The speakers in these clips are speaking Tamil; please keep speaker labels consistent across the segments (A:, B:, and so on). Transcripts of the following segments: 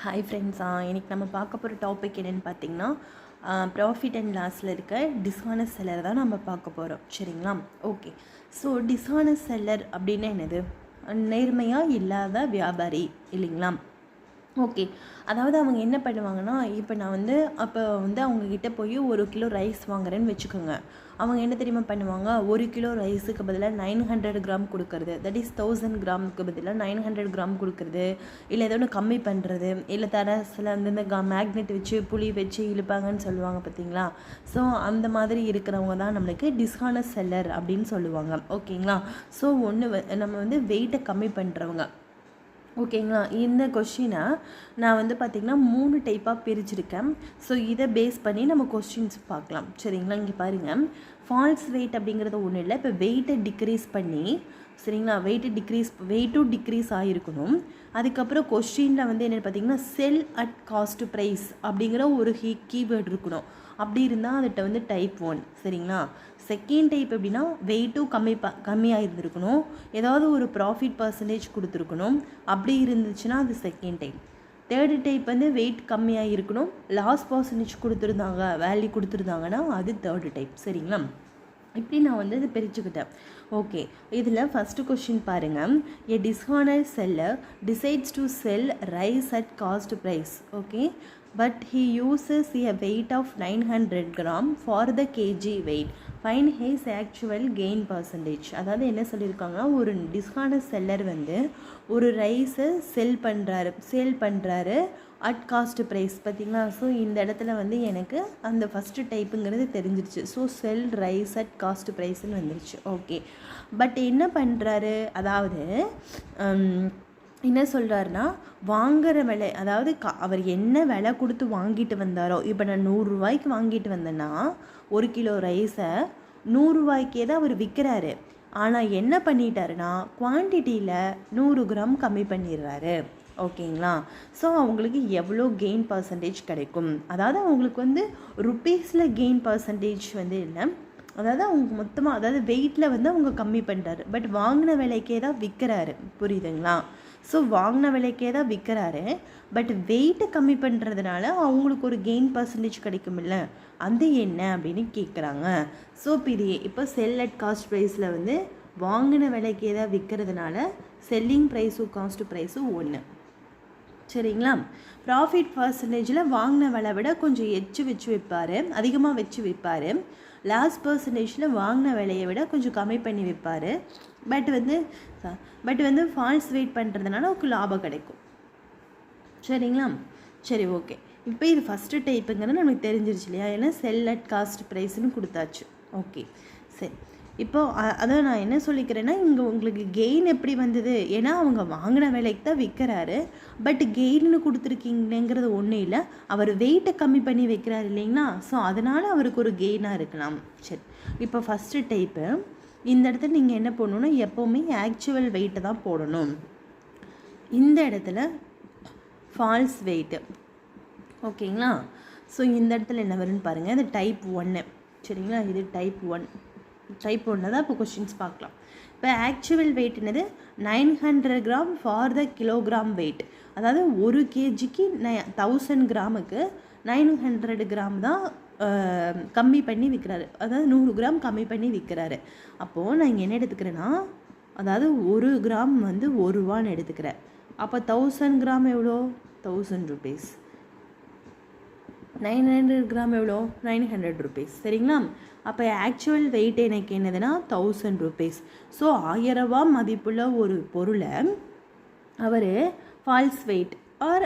A: ஹாய் ஃப்ரெண்ட்ஸ், இன்றைக்கி நம்ம பார்க்க போகிற டாபிக் என்னென்னு பார்த்தீங்கன்னா ப்ராஃபிட் அண்ட் லாஸில் இருக்க டிஸ்ஹானஸ்ட் செல்லர் தான் நம்ம பார்க்க போகிறோம். சரிங்களா? ஓகே. ஸோ டிஸ்ஹானஸ்ட் செல்லர் அப்படின்னா என்னது? நேர்மையாக இல்லாத வியாபாரி இல்லைங்களா? ஓகே. அதாவது அவங்க என்ன பண்ணுவாங்கன்னா, இப்போ நான் அப்போ அவங்கக்கிட்ட போய் 1 கிலோ ரைஸ் வாங்குறேன்னு வச்சுக்கோங்க. அவங்க என்ன தெரியுமா பண்ணுவாங்க, 1 கிலோ ரைஸுக்கு பதிலாக 900 கிராம் கொடுக்கறது, தட் இஸ் 1000 கிராமுக்கு பதிலாக 900 கிராம் கொடுக்குறது, இல்லை ஏதோ ஒன்று கம்மி பண்ணுறது, இல்லை தரசில் இந்த மேக்னெட் வச்சு புளி வச்சு இழுப்பாங்கன்னு சொல்லுவாங்க பார்த்தீங்களா? ஸோ அந்த மாதிரி இருக்கிறவங்க தான் நம்மளுக்கு டிஸ்ஹானஸ்ட் செல்லர் அப்படின்னு சொல்லுவாங்க. ஓகேங்களா? ஸோ நம்ம வெயிட்டை கம்மி பண்ணுறவங்க. ஓகேங்களா? இந்த கொஷினை நான் பார்த்திங்கன்னா 3 டைப்பாக பிரிச்சிருக்கேன். ஸோ இதை பேஸ் பண்ணி நம்ம கொஸ்டின்ஸ் பார்க்கலாம். சரிங்களா? இங்கே பாருங்கள், ஃபால்ஸ் வெயிட் அப்படிங்கிறது ஒன்றும் இல்லை. இப்போ வெயிட்டை டிக்ரீஸ் பண்ணி, சரிங்களா, வெயிட்டும் டிக்ரீஸ் ஆகிருக்கணும். அதுக்கப்புறம் கொஸ்டினில் என்னென்னு பார்த்தீங்கன்னா செல் அட் காஸ்ட் ப்ரைஸ் அப்படிங்கிற ஒரு கீவேர்டு இருக்கணும். அப்படி இருந்தால் அதுகிட்ட டைப் 1. சரிங்களா? செகண்ட் டைப் எப்படின்னா வெயிட்டும் கம்மியாக இருந்திருக்கணும், ஏதாவது ஒரு ப்ராஃபிட் பர்சன்டேஜ் கொடுத்துருக்கணும். அப்படி இருந்துச்சுன்னா அது second type. Third type weight கம்மியாக இருக்கணும், லாஸ் பர்சன்டேஜ் கொடுத்துருந்தாங்க, வேல்யூ கொடுத்துருந்தாங்கன்னா அது தேர்டு டைப். சரிங்களா? இப்படி நான் இது பிரிச்சுக்கிட்டேன். ஓகே. இதில் ஃபஸ்ட்டு கொஸ்டின் பாருங்கள். A dishonest seller decides to sell rice at cost price. Okay, but he uses a weight of 900 gram for the kg weight. Find his actual gain percentage. அதாவது என்ன சொல்லியிருக்காங்க, ஒரு டிஸ்ஹானஸ்ட் செல்லர் ஒரு ரைஸை சேல் பண்ணுறாரு அட் காஸ்ட் ப்ரைஸ். பார்த்தீங்களா? ஸோ இந்த இடத்துல எனக்கு அந்த ஃபஸ்ட்டு டைப்புங்கிறது தெரிஞ்சிருச்சு. So sell rice at cost ப்ரைஸ்ன்னு வந்துருச்சு. ஓகே. பட் என்ன பண்ணுறாரு, அதாவது என்ன சொல்கிறாருன்னா, வாங்குகிற விலை, அதாவது அவர் என்ன விலை கொடுத்து வாங்கிட்டு வந்தாரோ, இப்போ நான் 100 ரூபாய்க்கு வாங்கிட்டு வந்தேன்னா 1 கிலோ ரைஸை 100 ரூபாய்க்கே தான் அவர் விற்கிறாரு. ஆனால் என்ன பண்ணிட்டாருன்னா குவான்டிட்டியில் 100 கிராம் கம்மி பண்ணிடுறாரு. ஓகேங்களா? ஸோ அவங்களுக்கு எவ்வளோ கெயின் பர்சன்டேஜ் கிடைக்கும், அதாவது அவங்களுக்கு ருப்பீஸில் கெயின் பர்சன்டேஜ் இல்லை, அதாவது அவங்க மொத்தமாக, அதாவது வெயிட்டில் அவங்க கம்மி பண்ணுறாரு, பட் வாங்கின விலைக்கே தான் விற்கிறாரு. புரியுதுங்களா? ஸோ வாங்கின விலைக்கே தான் விற்கிறாரு, பட் வெயிட்டை கம்மி பண்ணுறதுனால அவங்களுக்கு ஒரு கெயின் பர்சன்டேஜ் கிடைக்குமில்ல, அது என்ன அப்படின்னு கேட்குறாங்க. ஸோ இப்போ செல் அட் காஸ்ட் ப்ரைஸில் வாங்கின விலைக்கே தான் விற்கிறதுனால செல்லிங் ப்ரைஸும் காஸ்ட் ப்ரைஸும் ஒன்று. சரிங்களா? ப்ராஃபிட் பர்சன்டேஜில் வாங்கின விலை விட கொஞ்சம் வச்சு விற்பார், அதிகமாக வச்சு விற்பார். லாஸ்ட் பர்சன்டேஜில் வாங்கின விலையை விட கொஞ்சம் கம்மி பண்ணி விற்பார். பட் ஃபால்ஸ் வெயிட் பண்ணுறதுனால அவருக்கு லாபம் கிடைக்கும். சரிங்களா? சரி, ஓகே. இப்போ இது ஃபஸ்ட்டு டைப்புங்கிறது நமக்கு தெரிஞ்சிருச்சு இல்லையா? ஏன்னா செல் அட் காஸ்ட் ப்ரைஸ்னு கொடுத்தாச்சு. ஓகே, சரி. இப்போது அதான் நான் என்ன சொல்லிக்கிறேன்னா, இங்கே உங்களுக்கு கெயின் எப்படி வந்தது, ஏன்னா அவங்க வாங்கின விலைக்கு தான் விற்கிறாரு, பட் கெயின்னு கொடுத்துருக்கீங்கிறது ஒன்றும் இல்லை, அவர் வெயிட்டை கம்மி பண்ணி வைக்கிறாரு இல்லைங்களா? ஸோ அதனால் அவருக்கு ஒரு கெயினாக இருக்கலாம். சரி, இப்போ ஃபஸ்ட்டு டைப்பு, இந்த இடத்துல நீங்கள் என்ன பண்ணணும்னா எப்போவுமே ஆக்சுவல் வெயிட்டை தான் போடணும். இந்த இடத்துல ஃபால்ஸ் வெயிட்டு. ஓகேங்களா? ஸோ இந்த இடத்துல என்ன வரும்னு பாருங்கள், இது டைப் 1. சரிங்களா? இது டைப் 1 தான் இப்போ கொஸ்டின்ஸ் பார்க்கலாம். இப்போ ஆக்சுவல் வெயிட் என்னது, 900 gram for the kilogram wait. அதாவது 1 kgக்கு 1000 கிராமுக்கு 900 கிராம் தான் கம்மி பண்ணி விற்கிறாரு, அதாவது 100 கிராம் கம்மி பண்ணி விற்கிறாரு. அப்போது நான் இங்கே என்ன எடுத்துக்கிறேன்னா, அதாவது 1 கிராம் 1 ரூபான்னு எடுத்துக்கிறேன். அப்போ 1000 கிராம் எவ்வளோ, 1000 ருபீஸ். 900 கிராம் எவ்வளோ, 900 ருபீஸ். சரிங்களா? அப்போ ஆக்சுவல் வெயிட் எனக்கு என்னதுன்னா 1000 ருபீஸ். ஸோ 1000 ரூபா மதிப்புள்ள ஒரு பொருளை அவர் ஃபால்ஸ் வெயிட் ஆர்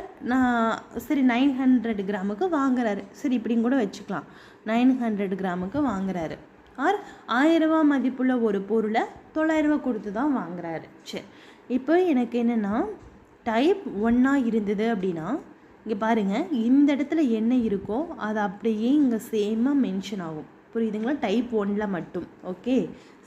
A: சரி 900 கிராமுக்கு வாங்குறாரு. சரி, இப்படியும் கூட வச்சுக்கலாம், 900 கிராமுக்கு வாங்குறாரு. ஆர் 1000 ரூபா மதிப்புள்ள ஒரு பொருளை 900 ரூபா கொடுத்து தான் வாங்குறாரு. சரி, இப்போ எனக்கு என்னென்னா டைப் 1 இருந்தது அப்படின்னா, இங்கே பாருங்கள், இந்த இடத்துல என்ன இருக்கோ அது அப்படியே இங்கே சேமாக மென்ஷன் ஆகும். புரியுதுங்களா? டைப் 1 மட்டும். ஓகே,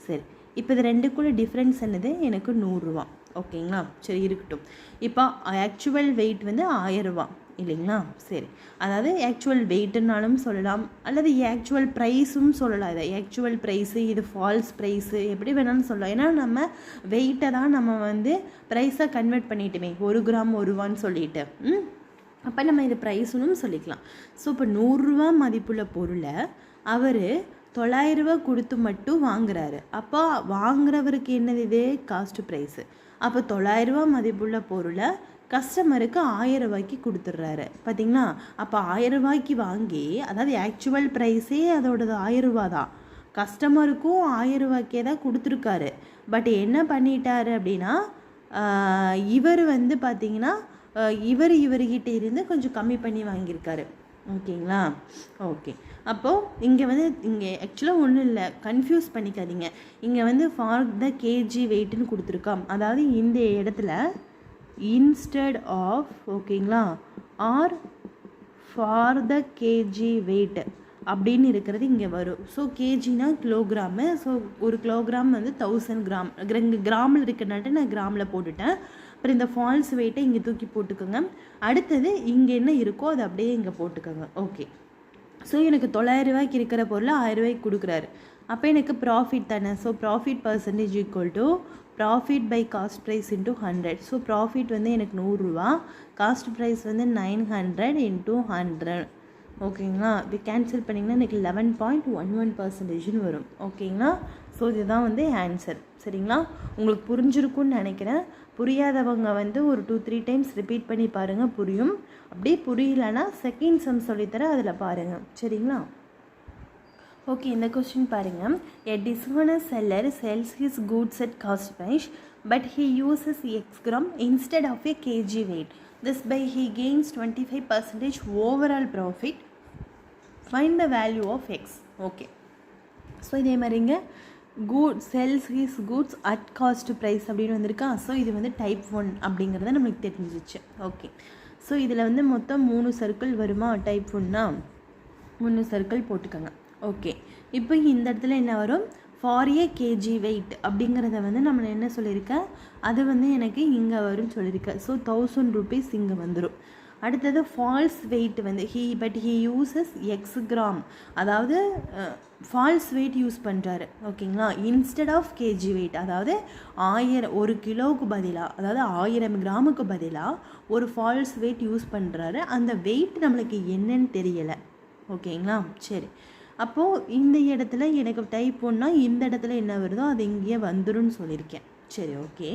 A: சரி. இப்போ இது ரெண்டுக்குள்ளே டிஃப்ரென்ஸ் என்னது, எனக்கு 100 ரூபா. ஓகேங்களா? சரி, இருக்கட்டும். இப்போ ஆக்சுவல் வெயிட் 1000 ரூபா இல்லைங்களா? சரி, அதாவது ஆக்சுவல் வெயிட்டுனாலும் சொல்லலாம், அல்லது ஆக்சுவல் ப்ரைஸும் சொல்லலாம். இதை ஆக்சுவல் ப்ரைஸு, இது ஃபால்ஸ் ப்ரைஸு, எப்படி வேணாலும் சொல்லலாம். ஏன்னா நம்ம வெயிட்டை தான் நம்ம ப்ரைஸாக கன்வெர்ட் பண்ணிட்டுமே, 1 கிராம் 1 ரூபான்னு சொல்லிட்டு. அப்போ நம்ம இது ப்ரைஸுன்னு சொல்லிக்கலாம். ஸோ இப்போ 100 ரூபா மதிப்புள்ள பொருளை அவர் 900 ரூபா கொடுத்து மட்டும் வாங்குறாரு. அப்போ வாங்குறவருக்கு என்னது இது காஸ்ட் ப்ரைஸு. அப்போ 900 ரூபா மதிப்புள்ள பொருளை கஸ்டமருக்கு 1000 ரூபாய்க்கு கொடுத்துட்றாரு. பார்த்தீங்களா? அப்போ 1000 ரூபாய்க்கு வாங்கி, அதாவது ஆக்சுவல் ப்ரைஸே அதோடது 1000 ரூபா தான், கஸ்டமருக்கும் 1000 ரூபாய்க்கே தான் கொடுத்துருக்காரு. பட் என்ன பண்ணிட்டாரு அப்படின்னா, இவர் வந்து பார்த்திங்கன்னா இவர்கிட்ட இருந்து கொஞ்சம் கம்மி பண்ணி வாங்கியிருக்காரு. ஓகேங்களா? ஓகே. அப்போது இங்கே ஆக்சுவலாக ஒன்றும் இல்லை, கன்ஃபியூஸ் பண்ணிக்காதீங்க. இங்கே வந்து ஃபார் த கேஜி வெயிட்னு கொடுத்துருக்கோம். அதாவது இந்த இடத்துல இன்ஸ்டெட் ஆஃப், ஓகேங்களா, or for the KG weight அப்படின்னு இருக்கிறது இங்கே வரும். ஸோ கேஜினா கிலோகிராமு. ஸோ ஒரு கிலோகிராம் வந்து 1000 கிராம். கிராமில் இருக்கிறனாட்டு நான் கிராமில் போட்டுட்டேன். அப்புறம் இந்த ஃபால்ஸ் வெயிட்டை இங்கே தூக்கி போட்டுக்கோங்க. அடுத்தது இங்கே என்ன இருக்கோ அதை அப்படியே இங்கே போட்டுக்கோங்க. ஓகே. ஸோ எனக்கு 900 ரூபாய்க்கு இருக்கிற பொருளை 1000 ரூபாய்க்கு கொடுக்குறாரு. அப்போ எனக்கு ப்ராஃபிட் தானே. So profit percentage equal to profit by cost price into 100. So profit வந்து எனக்கு 100 ரூபா, காஸ்ட் ப்ரைஸ் வந்து 900 இன்ட்டு 100. ஓகேங்களா? இது கேன்சல் பண்ணிங்கன்னா எனக்கு 11.11% வரும். ஓகேங்களா? ஸோ இதுதான் வந்து ஆன்சர். சரிங்களா? உங்களுக்கு புரிஞ்சிருக்குன்னு நினைக்கிறேன். புரியாதவங்க வந்து ஒரு 2-3 டைம்ஸ் ரிப்பீட் பண்ணி பாருங்கள், புரியும். அப்படியே புரியலன்னா செகண்ட் சம் சொல்லித்தரேன், அதில் பாருங்கள். சரிங்களா? ஓகே. இந்த கொஸ்டின் பாருங்கள். A dishonest seller sells his goods at cost price but he uses x gram instead of a kg weight. This by he gains 25% overall profit. Find the value of x. Okay. So இதே மாதிரிங்க sells his goods at cost price அப்படின்னு வந்திருக்கா. ஸோ இது வந்து டைப் 1 அப்படிங்கிறத நம்மளுக்கு தெரிஞ்சிச்சு. ஓகே. ஸோ இதில் வந்து மொத்தம் 3 சர்க்கிள் வருமா? டைப் 1னா 3 சர்க்கிள் போட்டுக்கோங்க. ஓகே. இப்போ இந்த இடத்துல என்ன வரும்? ஃபார் ஏ கேஜி வெயிட் அப்படிங்கிறத வந்து நம்ம என்ன சொல்லியிருக்கேன், அது வந்து எனக்கு இங்கே வரும்னு சொல்லியிருக்கேன். ஸோ 1000 rupees இங்கே வந்துடும். அடுத்தது ஃபால்ஸ் வெயிட் வந்து ஹீ யூசஸ் எக்ஸ் கிராம், அதாவது ஃபால்ஸ் வெயிட் யூஸ் பண்ணுறாரு. ஓகேங்களா? இன்ஸ்டெட் ஆஃப் கேஜி வெயிட், அதாவது 1 கிலோவுக்கு பதிலாக, அதாவது 1000 கிராமுக்கு பதிலாக ஒரு ஃபால்ஸ் வெயிட் யூஸ் பண்ணுறாரு. அந்த வெயிட் நம்மளுக்கு என்னன்னு தெரியலை. ஓகேங்களா? சரி. அப்போது இந்த இடத்துல எனக்கு டைப் 1னா இந்த இடத்துல என்ன வருதோ அது இங்கேயே வந்துடும் சொல்லியிருக்கேன். சரி. ஓகே.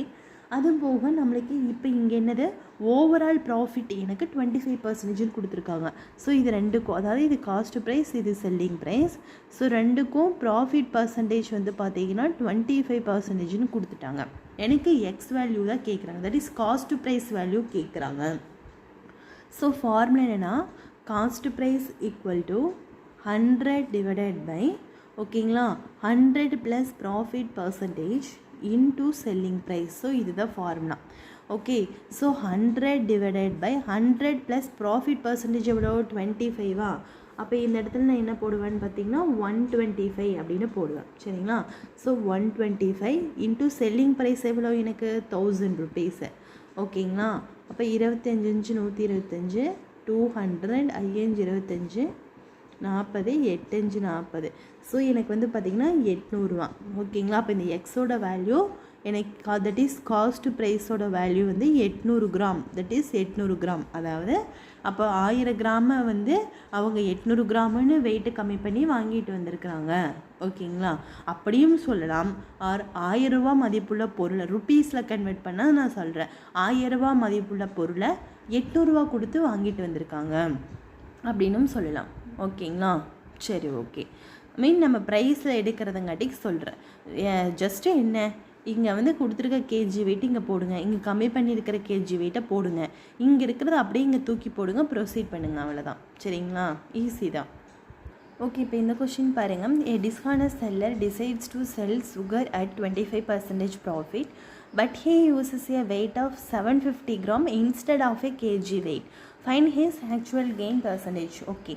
A: அது போக நம்மளுக்கு இப்போ இங்கே என்னது ஓவரால் ப்ராஃபிட் எனக்கு 25% கொடுத்துருக்காங்க. ஸோ இது ரெண்டுக்கும், அதாவது இது காஸ்ட் ப்ரைஸ், இது செல்லிங் ப்ரைஸ். ஸோ ரெண்டுக்கும் ப்ராஃபிட் பர்சன்டேஜ் வந்து பார்த்தீங்கன்னா 25% கொடுத்துட்டாங்க. எனக்கு எக்ஸ் வேல்யூ தான் கேட்குறாங்க, that is cost price value கேட்குறாங்க. ஸோ ஃபார்முலா என்னென்னா, cost price equal to 100 divided by, ஓகேங்களா, 100 plus profit percentage into selling price. So இதுதான் formula. Okay. So 100 divided by 100 plus profit percentage எவ்வளோ? 25. அப்போ இந்த இடத்துல நான் என்ன போடுவேன்னு பார்த்தீங்கன்னா 125 அப்படின்னு போடுவேன். சரிங்களா? ஸோ 125 இன்ட்டு செல்லிங் ப்ரைஸ் எவ்வளோ எனக்கு? 1000 rupees. ஓகேங்களா? அப்போ 25 125 200 5 25 40 8 40. ஸோ எனக்கு வந்து பார்த்திங்கன்னா 800. ஓகேங்களா? அப்போ இந்த எக்ஸோட வேல்யூ எனக்கு, தட் இஸ் காஸ்ட் ப்ரைஸோட வேல்யூ வந்து 800 கிராம், தட் இஸ் 800 கிராம். அதாவது அப்போ 1000 கிராமை வந்து அவங்க 800 கிராமுன்னு வெயிட்டு கம்மி பண்ணி வாங்கிட்டு வந்திருக்கிறாங்க. ஓகேங்களா? அப்படியும் சொல்லலாம். ஆர் 1000 ரூபா மதிப்புள்ள பொருளை ருப்பீஸில் கன்வெர்ட் பண்ணால் நான் சொல்கிறேன், 1000 ரூபா மதிப்புள்ள பொருளை 800 ரூபா கொடுத்து வாங்கிட்டு வந்திருக்காங்க அப்படின்னும் சொல்லலாம். ஓகேங்களா? சரி. ஓகே. நம்ம ப்ரைஸில் எடுக்கிறதுங்காட்டிக்கு சொல்கிறேன். ஜஸ்ட்டு என்ன, இங்கே வந்து கொடுத்துருக்க கேஜி வெயிட் இங்கே போடுங்க, இங்கே கம்மி பண்ணியிருக்கிற கேஜி வெயிட்டை போடுங்க, இங்கே இருக்கிறத அப்படியே இங்கே தூக்கி போடுங்க, ப்ரொசீட் பண்ணுங்கள், அவ்வளோதான். சரிங்களா? ஈஸி தான். ஓகே. இப்போ இந்த கொஷின் பாருங்கள். A dishonest seller decides to sell sugar at 25% profit but he uses a weight of 750 gram instead of a kg weight. Find his actual gain percentage. Okay.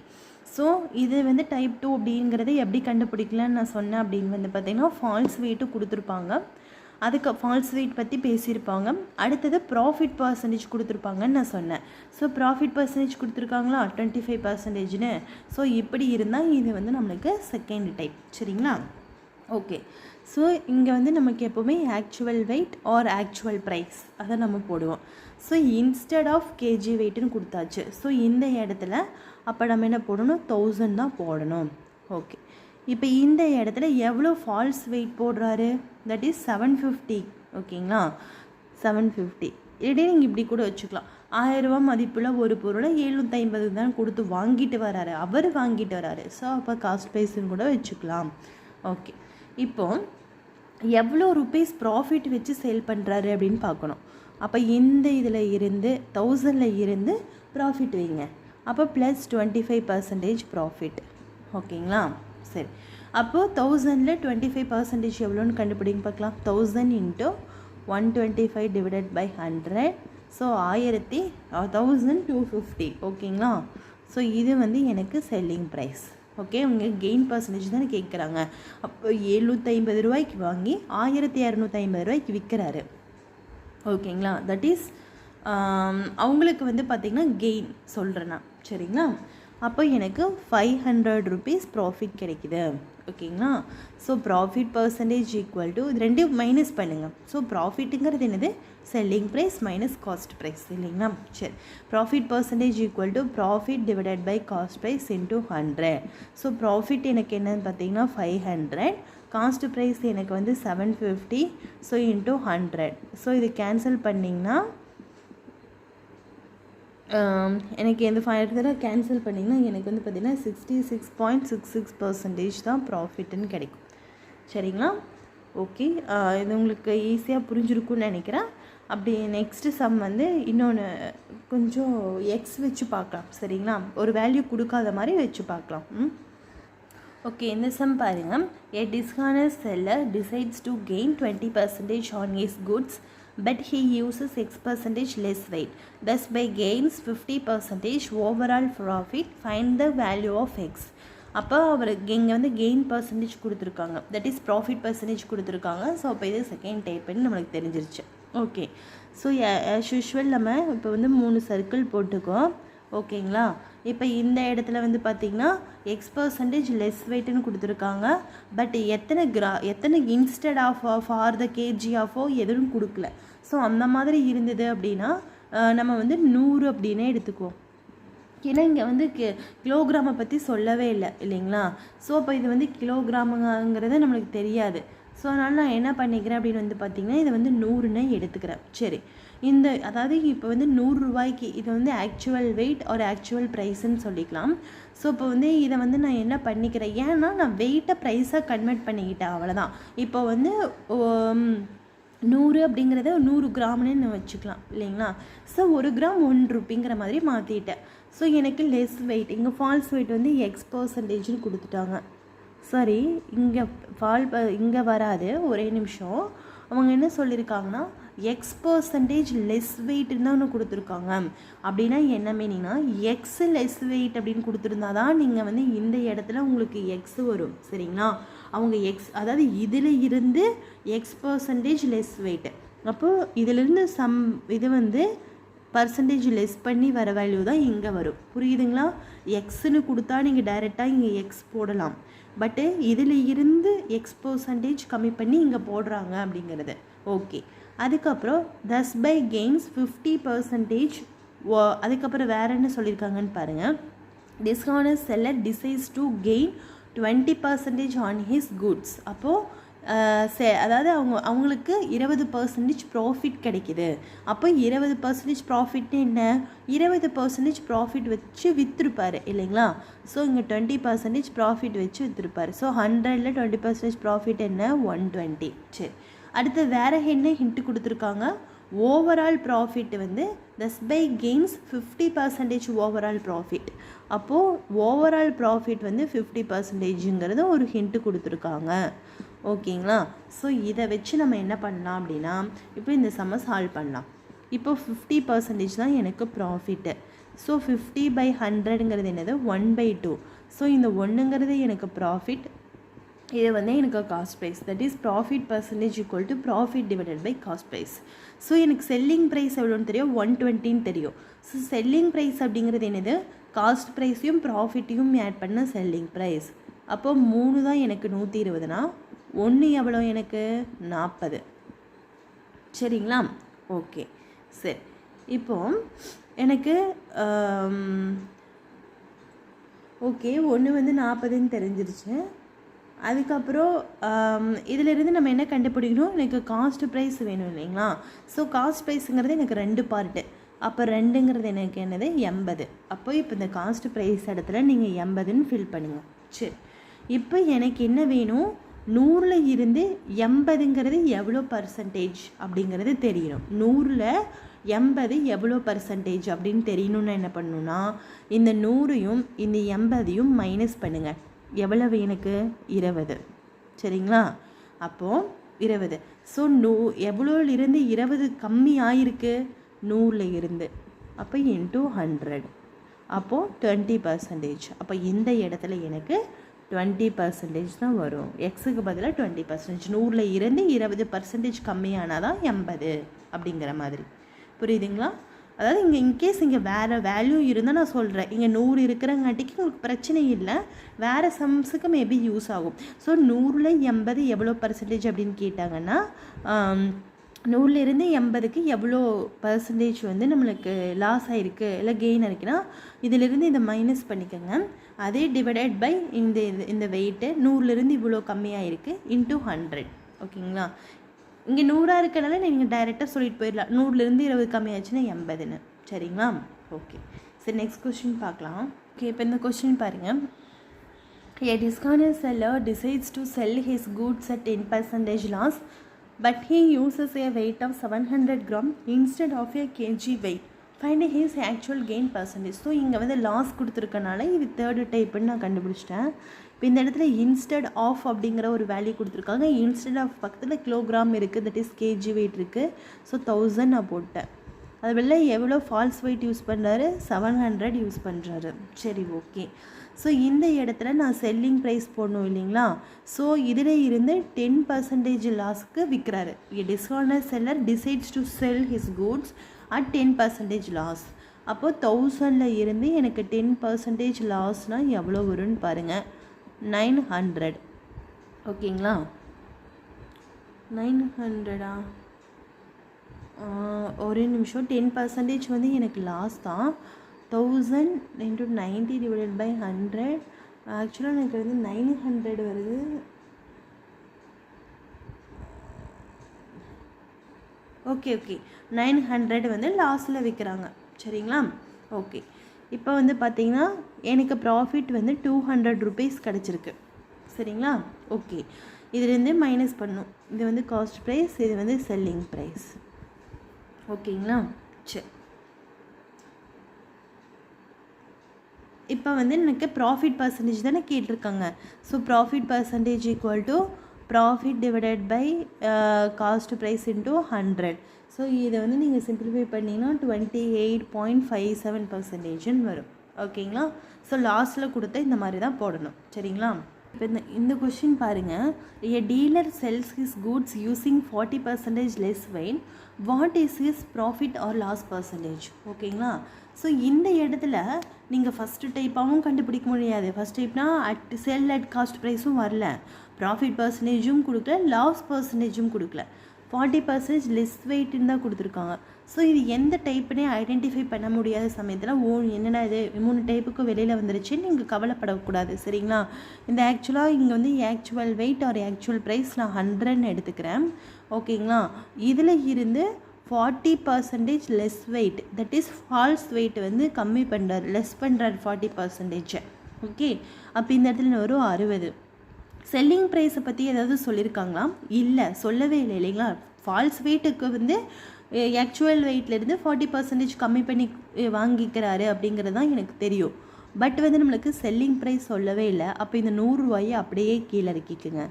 A: So இது வந்து டைப் 2 அப்படிங்கிறத எப்படி கண்டுபிடிக்கலான்னு நான் சொன்னேன் அப்படின்னு வந்து பார்த்திங்கன்னா, ஃபால்ஸ் வெயிட்டு கொடுத்துருப்பாங்க, அதுக்கு ஃபால்ஸ் வெயிட் பற்றி பேசியிருப்பாங்க. அடுத்தது ப்ராஃபிட் பர்சன்டேஜ் கொடுத்துருப்பாங்கன்னு நான் சொன்னேன். ஸோ ப்ராஃபிட் பர்சன்டேஜ் கொடுத்துருக்காங்களா 25%. ஸோ இப்படி இருந்தால் இது வந்து நம்மளுக்கு செகண்ட் டைப். சரிங்களா? ஓகே. ஸோ இங்கே வந்து நமக்கு எப்போவுமே actual weight or actual price அதை நம்ம போடுவோம். ஸோ இன்ஸ்டெட் ஆஃப் கேஜி வெயிட்டுன்னு கொடுத்தாச்சு. ஸோ இந்த இடத்துல அப்போ நம்ம என்ன போடணும், 1000 தான் போடணும். ஓகே. இப்போ இந்த இடத்துல எவ்வளோ ஃபால்ஸ் வெயிட் போடுறாரு, தட் இஸ் 750. ஓகேங்களா, 750. இதே நீங்கள் இப்படி கூட வச்சுக்கலாம், 1000 ரூபா மதிப்புள்ள ஒரு பொருளை 750 தான் கொடுத்து வாங்கிட்டு வராரு, அவர் வாங்கிட்டு வராரு. ஸோ அப்போ காஸ்ட் ப்ரைஸ்ன்னு கூட வச்சுக்கலாம். ஓகே. இப்போ எவ்வளோ ருபீஸ் ப்ராஃபிட் வச்சு சேல் பண்ணுறாரு அப்படின்னு பார்க்கணும். அப்போ இந்த இதில் இருந்து 1000 இருந்து ப்ராஃபிட் வைங்க. அப்போ ப்ளஸ் 25% ப்ராஃபிட். ஓகேங்களா, சரி. அப்போது 1000 25% எவ்வளோன்னு கண்டுபிடிங்க பார்க்கலாம். 1000 × 125 டிவைடட் பை 100. ஸோ 1250. ஓகேங்களா. ஸோ இது வந்து எனக்கு செல்லிங் ப்ரைஸ். ஓகே, அவங்க கெயின் பர்சன்டேஜ் தான் கேட்குறாங்க. அப்போ 750 ரூபாய்க்கு வாங்கி 1250 ரூபாய்க்கு விற்கிறாரு. ஓகேங்களா, தட் இஸ் அவங்களுக்கு வந்து பார்த்திங்கன்னா கெயின் சொல்கிறேன்னா, சரிங்களா. அப்போ எனக்கு 500 ருபீஸ் ப்ராஃபிட் கிடைக்குது. ஓகேங்களா. So profit percentage equal to இது ரெண்டு மைனஸ் பண்ணுங்கள். ஸோ ப்ராஃபிட்டுங்கிறது என்னது, selling price minus cost price இல்லைங்களா. சரி, profit percentage equal to profit divided by cost price into 100. So profit எனக்கு என்னன்னு பார்த்தீங்கன்னா 500, காஸ்ட் ப்ரைஸ் எனக்கு வந்து 750. So into 100. ஸோ இது கேன்சல் பண்ணிங்கன்னா எனக்கு எந்த 500 கேன்சல் பண்ணிங்கன்னா எனக்கு வந்து பார்த்திங்கன்னா 66.66% தான் ப்ராஃபிட்டுன்னு கிடைக்கும். சரிங்களா. ஓகே, இது உங்களுக்கு ஈஸியாக புரிஞ்சிருக்குன்னு நினைக்கிறேன். அப்படி நெக்ஸ்ட்டு சம் வந்து இன்னொன்று கொஞ்சம் எக்ஸ் வச்சு பார்க்கலாம். சரிங்களா, ஒரு வேல்யூ கொடுக்காத மாதிரி வச்சு பார்க்கலாம். ஓகே, இந்த சம் பாருங்கள். A dishonest seller decides to gain 20% on his goods, but he uses X% less weight. Thus, by gains 50% overall profit, find the value of X. அப்போ அவர் இங்கே வந்து கெயின் பர்சன்டேஜ் கொடுத்துருக்காங்க, தட் இஸ் ப்ராஃபிட் பர்சன்டேஜ் கொடுத்துருக்காங்க. ஸோ அப்போ இது செகண்ட் டைப்புன்னு நம்மளுக்கு தெரிஞ்சிருச்சு. ஓகே. ஸோ ஆஸ் யூஷுவல் நம்ம இப்போ வந்து 3 சர்க்கிள் போட்டுக்கோம். ஓகேங்களா. இப்போ இந்த இடத்துல வந்து பார்த்திங்கன்னா X% லெஸ் வெயிட்டுன்னு கொடுத்துருக்காங்க. பட் எத்தனை instead of for the KG ஆஃபோ எதுவும் கொடுக்கல. ஸோ அந்த மாதிரி இருந்தது அப்படின்னா நம்ம வந்து 100 அப்படின்னே எடுத்துக்குவோம். ஏன்னா இங்கே வந்து கிலோகிராமை பற்றி சொல்லவே இல்லை இல்லைங்களா. ஸோ அப்போ இது வந்து கிலோகிராமுங்கிறது நம்மளுக்கு தெரியாது. ஸோ அதனால் நான் என்ன பண்ணிக்கிறேன் அப்படின்னு வந்து பார்த்திங்கன்னா இதை வந்து 100ன்னு எடுத்துக்கிறேன். சரி, இந்த அதாவது இப்போ வந்து 100 ரூபாய்க்கு இது வந்து ஆக்சுவல் வெயிட் ஒரு ஆக்சுவல் ப்ரைஸ்ன்னு சொல்லிக்கலாம். ஸோ இப்போ வந்து இதை வந்து நான் என்ன பண்ணிக்கிறேன், ஏன்னா நான் வெயிட்டை ப்ரைஸாக கன்வெர்ட் பண்ணிக்கிட்டேன், அவ்வளோதான். இப்போ வந்து 100 அப்படிங்கிறத 100 கிராம்னு வச்சுக்கலாம் இல்லைங்களா. ஸோ 1 கிராம் 1 ரூபிங்கிற மாதிரி மாற்றிட்டேன். ஸோ எனக்கு லெஸ் வெயிட், இங்கே ஃபால்ஸ் வெயிட் வந்து X%ன்னு கொடுத்துட்டாங்க. சரி, இங்கே வராது, ஒரே நிமிஷம். அவங்க என்ன சொல்லியிருக்காங்கன்னா X% லெஸ் வெயிட்னு தான் ஒன்று கொடுத்துருக்காங்க. அப்படின்னா என்ன மீனிங்னா எக்ஸ் லெஸ் வெயிட் அப்படின்னு கொடுத்துருந்தா தான் நீங்கள் வந்து இந்த இடத்துல உங்களுக்கு எக்ஸ் வரும். சரிங்களா. அவங்க எக்ஸ் அதாவது இதில் இருந்து X% லெஸ் வெயிட், அப்போது இதிலிருந்து இது வந்து பர்சன்டேஜ் லெஸ் பண்ணி வர வேல்யூ தான் இங்கே வரும். புரியுதுங்களா. எக்ஸ்ன்னு கொடுத்தா நீங்கள் டைரெக்டாக இங்கே எக்ஸ் போடலாம். பட்டு இதில் இருந்து X% கம்மி பண்ணி இங்கே போடுறாங்க அப்படிங்கிறது. ஓகே. அதுக்கப்புறம் thus by gains 50%. அதுக்கப்புறம் வேறு என்ன சொல்லியிருக்காங்கன்னு பாருங்கள். dishonest seller decides to gain 20% on his goods. அப்போது அதாவது அவங்களுக்கு 20% ப்ராஃபிட் கிடைக்கிது. அப்போ 20% ப்ராஃபிட்னு என்ன, 20% ப்ராஃபிட் வச்சு விற்றுருப்பார் இல்லைங்களா. ஸோ இங்கே 20% ப்ராஃபிட் வச்சு விற்றுருப்பார். ஸோ 100ல் 20% ப்ராஃபிட் என்ன, 120. சரி, அடுத்து வேறு என்ன ஹிண்ட்டு கொடுத்துருக்காங்க, ஓவரால் ப்ராஃபிட் வந்து thus by gains 50% overall profit. அப்போது ஓவரால் ப்ராஃபிட் வந்து 50%ங்கிறது ஒரு ஹிண்ட்டு கொடுத்துருக்காங்க. ஓகேங்களா. ஸோ இதை வச்சு நம்ம என்ன பண்ணலாம் அப்படின்னா இப்போ இந்த சம்மை சால்வ் பண்ணலாம். இப்போ 50% தான் எனக்கு ப்ராஃபிட்டு. ஸோ 50/100ங்கிறது என்னது, 1/2. ஸோ இந்த 1ங்கிறது எனக்கு ப்ராஃபிட், இது வந்து எனக்கு cost price. That is profit percentage equal to profit divided by cost price. So எனக்கு செல்லிங் ப்ரைஸ் எவ்வளோன்னு தெரியும், 120ன்னு தெரியும். ஸோ செல்லிங் ப்ரைஸ் அப்படிங்கிறது என்னது, காஸ்ட் ப்ரைஸையும் ப்ராஃபிட்டையும் ஆட் பண்ண செல்லிங் ப்ரைஸ். அப்போ 3 தான் எனக்கு 120னா 1 எவ்வளோ எனக்கு 40. சரிங்களா? ஓகே, சரி. இப்போ எனக்கு ஓகே 1 வந்து 40ன்னு தெரிஞ்சிருச்சு. அதுக்கப்புறம் இதிலிருந்து நம்ம என்ன கண்டுபிடிக்கணும், எனக்கு காஸ்ட் ப்ரைஸ் வேணும் இல்லைங்களா? ஸோ காஸ்ட் ப்ரைஸுங்கிறது எனக்கு 2 பார்ட்டு. அப்போ 2ங்கிறது எனக்கு என்னது 80. அப்போ இப்போ இந்த காஸ்ட் ப்ரைஸ் இடத்துல நீங்கள் 80ன்னு ஃபில் பண்ணுங்கள். சரி, இப்போ எனக்கு என்ன வேணும், 100ல் இருந்து 80ங்கிறது எவ்வளோ பர்சன்டேஜ் அப்படிங்கிறது தெரியணும். 100ல் 80 எவ்வளோ பர்சன்டேஜ் அப்படின்னு தெரியணும்னா என்ன பண்ணணுன்னா, இந்த 100ஐயும் இந்த 80ஐயும் மைனஸ் பண்ணுங்கள். எவ்வளவு எனக்கு 20. சரிங்களா? அப்போது 20. ஸோ எவ்வளோலிருந்து 20 கம்மி ஆகிருக்கு 100ல் இருந்து. அப்போ இன்ட்டு 100. அப்போது 20%. அப்போ இந்த இடத்துல எனக்கு 20% தான் வரும். எக்ஸுக்கு பதிலாக 20%. 100ல் இருந்து 20% கம்மியானால் தான் 80 அப்படிங்கிற மாதிரி. புரியுதுங்களா? அதாவது இங்கே இன்கேஸ் இங்கே வேறு வேல்யூ இருந்தால் நான் சொல்கிறேன். இங்கே 100 இருக்கிறங்காட்டிக்கு உங்களுக்கு பிரச்சனை இல்லை, வேறு சம்ஸுக்கு மேபி யூஸ் ஆகும். ஸோ 100ல் 80 எவ்வளோ பர்சன்டேஜ் அப்படின்னு கேட்டாங்கன்னா, 100ல் இருந்து 80க்கு எவ்வளோ பர்சன்டேஜ் வந்து நம்மளுக்கு லாஸ் ஆகிருக்கு இல்லை கெயின் ஆகிருக்குன்னா இதிலிருந்து இதை மைனஸ் பண்ணிக்கோங்க. அதே டிவைடட் பை இந்த வெயிட்டு 100லேருந்து இவ்வளோ கம்மியாக இருக்குது இன்ட்டு 100. ஓகேங்களா? இங்கே 100 இருக்கனால நீங்கள் டைரெக்டாக சொல்லிட்டு போயிடலாம், 100லேருந்து 20 கம்மியாச்சுன்னா 80ன்னு. சரிங்களா? ஓகே, சரி நெக்ஸ்ட் கொஸ்டின் பார்க்கலாம். ஓகே, இப்போ இந்த கொஸ்டின் பாருங்கள். A dishonest seller decides to sell his goods at 10% loss, but he uses a weight of 700 gram instead of a kg weight. Find his actual gain percentage. So இங்கே வந்து லாஸ் கொடுத்துருக்கனால இது தேர்டு டைப்புன்னு நான் கண்டுபிடிச்சிட்டேன். இப்போ இந்த இடத்துல இன்ஸ்டெட் ஆஃப் அப்படிங்கிற ஒரு வேல்யூ கொடுத்துருக்காங்க. இன்ஸ்டெட் ஆஃப் பக்கத்தில் கிலோகிராம் இருக்குது, தட் இஸ் கேஜி வெயிட் இருக்குது. ஸோ 1000 நான் போட்டேன். அது வெளில எவ்வளோ ஃபால்ஸ் வெயிட் யூஸ் பண்ணுறாரு, 700 யூஸ் பண்ணுறாரு. சரி, ஓகே. ஸோ இந்த இடத்துல நான் செல்லிங் ப்ரைஸ் போடணும் இல்லைங்களா? ஸோ இதில் இருந்து 10% லாஸ்க்கு விற்கிறாரு. Dishonest seller decides to sell his goods at 10% loss. அப்போது 1000ல் இருந்து எனக்கு 10% லாஸ்னால் எவ்வளோ வரும்னு பாருங்கள், 900. ஓகேங்களா? 900 ஒரு நிமிஷம். 10% வந்து எனக்கு லாஸ் தான். 1000 × 90 / 100. ஆக்சுவலாக எனக்கு வந்து 900 வருது. ஓகே, 900 வந்து லாஸில் விற்கிறாங்க. சரிங்களா? ஓகே, இப்போ வந்து பார்த்திங்கன்னா எனக்கு ப்ராஃபிட் வந்து 200 rupees கிடச்சிருக்கு. சரிங்களா? ஓகே, இதுலேருந்து மைனஸ் பண்ணும். இது வந்து காஸ்ட் ப்ரைஸ், இது வந்து செல்லிங் ப்ரைஸ். ஓகேங்களா? சரி, இப்போ வந்து எனக்கு ப்ராஃபிட் பர்சன்டேஜ் தானே கேட்டிருக்காங்க. So profit percentage equal to profit divided by cost price into 100. So இதை வந்து நீங்கள் சிம்பிளிஃபை பண்ணிங்கன்னா 28.57% வரும். ஓகேங்களா? ஸோ லாஸ்ட்டில் கொடுத்த இந்த மாதிரி தான் போடணும். சரிங்களா? இப்போ இந்த கொஷின் பாருங்கள். A dealer sells his goods using 40% less weight. What is his profit or loss percentage? ஓகேங்களா? ஸோ இந்த இடத்துல நீங்கள் ஃபஸ்ட்டு டைப்பாகவும் கண்டுபிடிக்க முடியாது. ஃபஸ்ட் டைப்னா செல் அட் காஸ்ட் ப்ரைஸும் வரல, ப்ராஃபிட் பர்சன்டேஜும் கொடுக்கல, லாஸ் பர்சன்டேஜும் கொடுக்கல, 40% லெஸ் வெயிட்டுன்னு தான் கொடுத்துருக்காங்க. ஸோ இது எந்த டைப்புனே ஐடென்டிஃபை பண்ண முடியாத சமயத்தில் என்னென்ன இது 3 டைப்புக்கு வெளியில் வந்துருச்சுன்னு நீங்கள் கவலைப்படக்கூடாது. சரிங்களா? இந்த ஆக்சுவலாக இங்கே வந்து actual weight or actual price நான் 100ன்னு எடுத்துக்கிறேன். ஓகேங்களா? இதில் இருந்து 40% less weight, that is false weight வந்து கம்மி பண்ணுறாரு, லெஸ் பண்ணுறாரு 40%. ஓகே, அப்போ இந்த இடத்துல வரும் 60. செல்லிங் ப்ரைஸை பற்றி ஏதாவது சொல்லியிருக்காங்களா? இல்லை, சொல்லவே இல்லை இல்லைங்களா? ஃபால்ஸ் வெயிட்டுக்கு வந்து ஆக்சுவல் வெயிட்லேருந்து 40% கம்மி பண்ணி வாங்கிக்கிறாரு அப்படிங்கிறது தான் எனக்கு தெரியும். பட் வந்து நம்மளுக்கு செல்லிங் ப்ரைஸ் சொல்லவே இல்லை. அப்போ இந்த 100 ரூபாயை அப்படியே கீழே இறக்கிக்குங்க.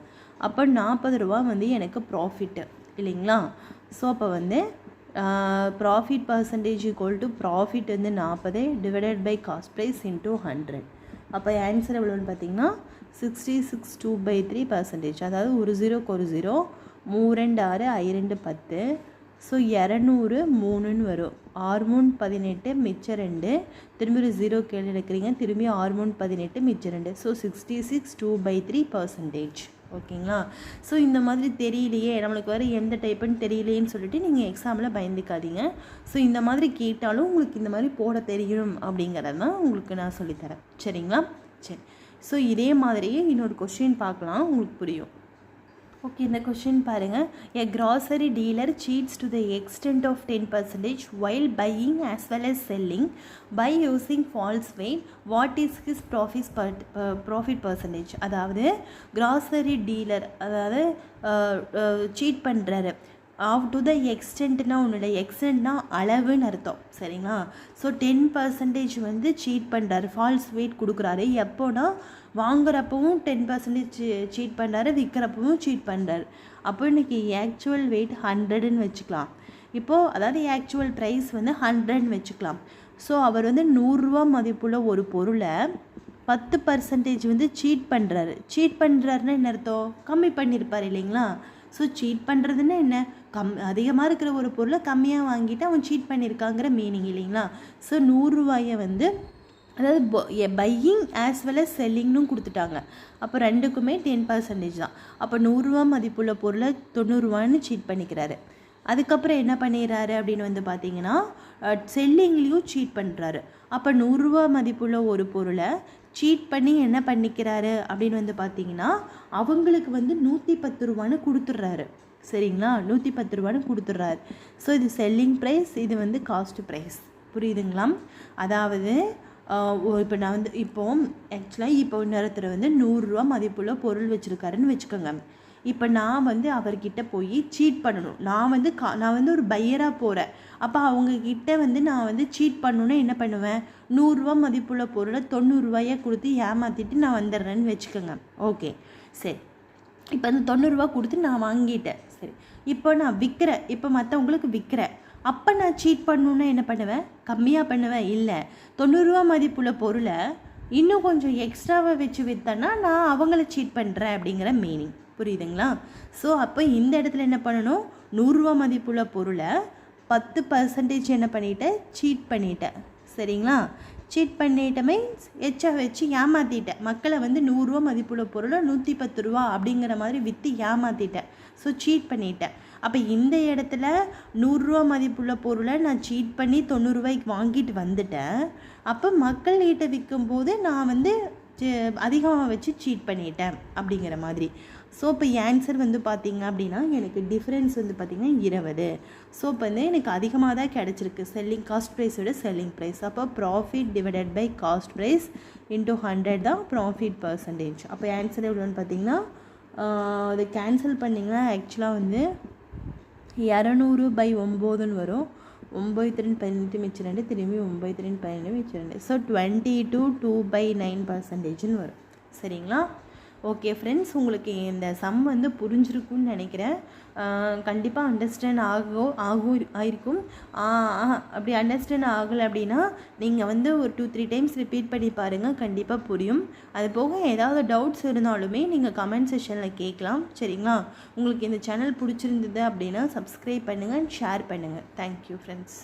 A: அப்போ 40 ரூபா வந்து எனக்கு ப்ராஃபிட்டு இல்லைங்களா? ஸோ அப்போ வந்து profit percentage equal to profit வந்து 40 divided by cost price into 100. அப்போ ஆன்சர் எவ்வளோன்னு பார்த்தீங்கன்னா 66/3%. அதாவது ஒரு 0க்கு ஒரு 0, 3 2 6, 5 2 10. ஸோ 200 3ன்னு வரும். 6 3 18, மிச்சம் 2. திரும்பி ஒரு 0 கீழே எடுக்கிறீங்க, திரும்பி 6 3 18, மிச்சம் 2. ஸோ 66/2/3%. ஓகேங்களா. ஸோ இந்த மாதிரி தெரியலையே, நம்மளுக்கு வர எந்த டைப்புன்னு தெரியலையேன்னு சொல்லிட்டு நீங்கள் எக்ஸாமில் பயந்துக்காதீங்க. ஸோ இந்த மாதிரி கேட்டாலும் உங்களுக்கு இந்த மாதிரி போட தெரியும் அப்படிங்கிறது தான் உங்களுக்கு நான் சொல்லித்தரேன். சரிங்களா. சரி. ஸோ இதே மாதிரியே இன்னொரு கொஸ்டின் பார்க்கலாம், உங்களுக்கு புரியும். ஓகே, இந்த கொஸ்டின் பாருங்கள். எ grocery dealer cheats to the extent of 10% while buying as well as selling by using false weight. What is his profit percentage? அதாவது grocery dealer அதாவது சீட் பண்ணுறாரு. ஆஃப் டு த எக்ஸ்டென்ட்னா உன்னோட எக்ஸ்டென்ட்னா அளவுன்னு அர்த்தம். சரிங்களா. ஸோ 10% வந்து சீட் பண்ணுறாரு, ஃபால்ஸ் வெயிட் கொடுக்குறாரு. எப்போனா வாங்குறப்பவும் 10% சீட் பண்ணுறாரு, விற்கிறப்பவும் சீட் பண்ணுறாரு. அப்போ இன்றைக்கி ஆக்சுவல் வெயிட் 100ன்னு வச்சுக்கலாம். இப்போது அதாவது ஆக்சுவல் ப்ரைஸ் வந்து 100ன்னு வச்சுக்கலாம். ஸோ அவர் வந்து 100 ரூபா மதிப்புள்ள ஒரு பொருளை 10% வந்து சீட் பண்ணுறாரு. சீட் பண்ணுறாருன்னா என்ன அர்த்தம்? கம்மி பண்ணியிருப்பார் இல்லைங்களா. ஸோ சீட் பண்ணுறதுன்னா என்ன? அதிகமாக இருக்கிற ஒரு பொருளை கம்மியாக வாங்கிட்டு அவன் சீட் பண்ணியிருக்காங்கிற மீனிங் இல்லைங்களா. ஸோ 100 ரூபாயை வந்து அதாவது பையிங் ஆஸ் வெல் அஸ் செல்லிங்னு கொடுத்துட்டாங்க. அப்போ ரெண்டுக்குமே 10% தான். அப்போ 100 ரூபா மதிப்புள்ள பொருளை 90 ரூபான்னு சீட் பண்ணிக்கிறாரு. அதுக்கப்புறம் என்ன பண்ணிடுறாரு அப்படின்னு வந்து பார்த்தீங்கன்னா செல்லிங்லேயும் சீட் பண்ணுறாரு. அப்போ 100 ரூபா மதிப்புள்ள ஒரு பொருளை சீட் பண்ணி என்ன பண்ணிக்கிறாரு அப்படின்னு வந்து பார்த்தீங்கன்னா அவங்களுக்கு வந்து 110 ரூபான்னு கொடுத்துட்றாரு. சரிங்களா. 110 ரூபான்னு கொடுத்துட்றாரு. ஸோ இது செல்லிங் ப்ரைஸ், இது வந்து காஸ்ட் ப்ரைஸ். புரியுதுங்களா. அதாவது இப்போ நான் வந்து ஆக்சுவலாக இப்போ இன்னொருத்தர் வந்து 100 ரூபா மதிப்புள்ள பொருள் வச்சுருக்காருன்னு வச்சுக்கோங்க. இப்போ நான் வந்து அவர்கிட்ட போய் சீட் பண்ணணும். நான் வந்து ஒரு பையராக போகிறேன். அப்போ அவங்கக்கிட்ட வந்து நான் வந்து சீட் பண்ணணுன்னா என்ன பண்ணுவேன்? 100 ரூபா மதிப்புள்ள பொருளை 90 ரூபாயை கொடுத்து ஏமாற்றிட்டு நான் வந்துடுறேன்னு வச்சுக்கோங்க. ஓகே, சரி. இப்போ அந்த 90 ரூபா கொடுத்து நான் வாங்கிட்டேன். சரி, இப்போ நான் விற்கிறேன். இப்போ மற்றவங்களுக்கு விற்கிறேன். அப்போ நான் சீட் பண்ணணுன்னா என்ன பண்ணுவேன்? கம்மியாக பண்ணுவேன். இல்லை, 90 ரூபா மதிப்புள்ள பொருளை இன்னும் கொஞ்சம் எக்ஸ்ட்ராவாக வச்சு விற்றேன்னா நான் அவங்கள சீட் பண்ணுறேன் அப்படிங்கிற மீனிங். புரியுதுங்களா. ஸோ அப்போ இந்த இடத்துல என்ன பண்ணணும்? 100 ரூபா மதிப்புள்ள பொருளை 10% என்ன பண்ணிட்டேன்? சீட் பண்ணிட்டேன். சரிங்களா. சீட் பண்ணிட்ட மீன்ஸ் எச்சா வச்சு ஏமாற்றிட்டேன். மக்களை வந்து 100 ரூபா மதிப்புள்ள பொருளை 110 ரூபா அப்படிங்கிற மாதிரி விற்று ஏமாற்றிட்டேன். ஸோ சீட் பண்ணிட்டேன். அப்போ இந்த இடத்துல 100 ரூபா மதிப்புள்ள பொருளை நான் சீட் பண்ணி 90 ரூபாய்க்கு வாங்கிட்டு வந்துட்டேன். அப்போ மக்கள்கிட்ட விற்கும்போது நான் வந்து அதிகமாக வச்சு சீட் பண்ணிட்டேன் அப்படிங்கிற மாதிரி. ஸோ இப்போ ஆன்சர் வந்து பார்த்திங்க அப்படின்னா எனக்கு டிஃப்ரென்ஸ் வந்து பார்த்திங்கன்னா 20. ஸோ இப்போ வந்து எனக்கு அதிகமாக தான் கிடச்சிருக்கு செல்லிங் காஸ்ட் ப்ரைஸோட செல்லிங் ப்ரைஸ். அப்போ profit divided by cost price into 100 தான் ப்ராஃபிட் பர்சன்டேஜ். அப்போ ஆன்சர் எவ்வளோன்னு பார்த்திங்கன்னா அதை கேன்சல் பண்ணிங்கன்னா ஆக்சுவலாக வந்து 200/9ன்னு வரும். 9×2 மிச்சம் 2, திரும்பி 9×2 மிச்சம் 2. ஸோ 22/2/9% வரும். சரிங்களா. ஓகே ஃப்ரெண்ட்ஸ், உங்களுக்கு இந்த சம் வந்து புரிஞ்சிருக்கும்னு நினைக்கிறேன். கண்டிப்பாக அண்டர்ஸ்டாண்ட் ஆகிருக்கும். அப்படி அண்டர்ஸ்டாண்ட் ஆகலை அப்படின்னா நீங்கள் வந்து ஒரு 2-3 டைம்ஸ் ரிப்பீட் பண்ணி பாருங்கள், கண்டிப்பாக புரியும். அது போக ஏதாவது டவுட்ஸ் இருந்தாலுமே நீங்கள் கமெண்ட் செக்ஷனில் கேட்கலாம். சரிங்களா. உங்களுக்கு இந்த சேனல் பிடிச்சிருந்தது அப்படின்னா சப்ஸ்கிரைப் பண்ணுங்கள், ஷேர் பண்ணுங்கள். Thank you friends.